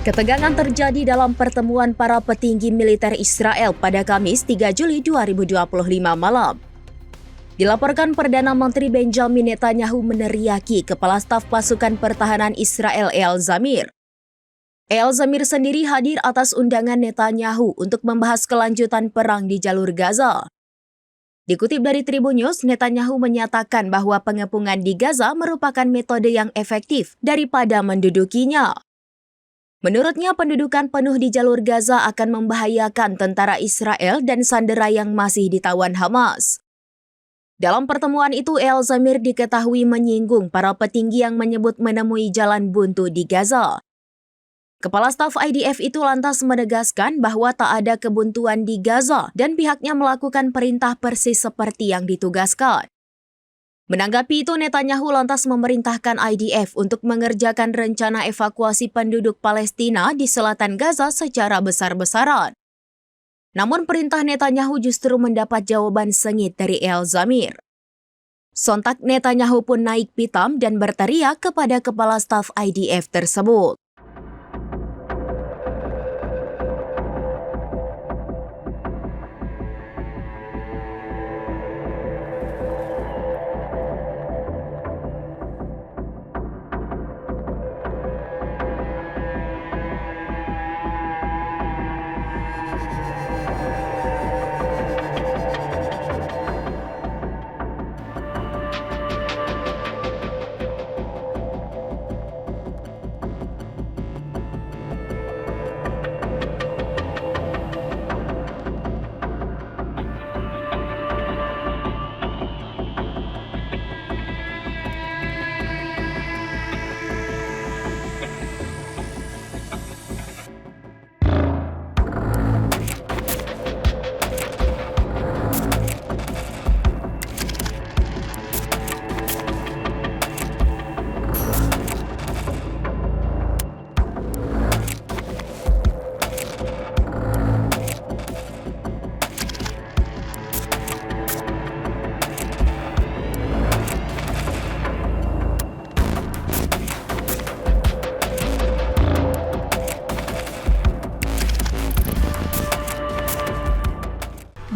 Ketegangan terjadi dalam pertemuan para petinggi militer Israel pada Kamis 3 Juli 2025 malam. Dilaporkan Perdana Menteri Benjamin Netanyahu meneriaki Kepala Staf Pasukan Pertahanan Israel Eyal Zamir. Eyal Zamir sendiri hadir atas undangan Netanyahu untuk membahas kelanjutan perang di jalur Gaza. Dikutip dari Tribun News, Netanyahu menyatakan bahwa pengepungan di Gaza merupakan metode yang efektif daripada mendudukinya. Menurutnya, pendudukan penuh di jalur Gaza akan membahayakan tentara Israel dan sandera yang masih ditawan Hamas. Dalam pertemuan itu, Eyal Zamir diketahui menyinggung para petinggi yang menyebut menemui jalan buntu di Gaza. Kepala Staf IDF itu lantas menegaskan bahwa tak ada kebuntuan di Gaza dan pihaknya melakukan perintah persis seperti yang ditugaskan. Menanggapi itu, Netanyahu lantas memerintahkan IDF untuk mengerjakan rencana evakuasi penduduk Palestina di selatan Gaza secara besar-besaran. Namun perintah Netanyahu justru mendapat jawaban sengit dari Eyal Zamir. Sontak Netanyahu pun naik pitam dan berteriak kepada Kepala Staf IDF tersebut.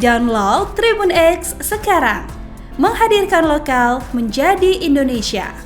Download Tribun X sekarang, menghadirkan lokal menjadi Indonesia.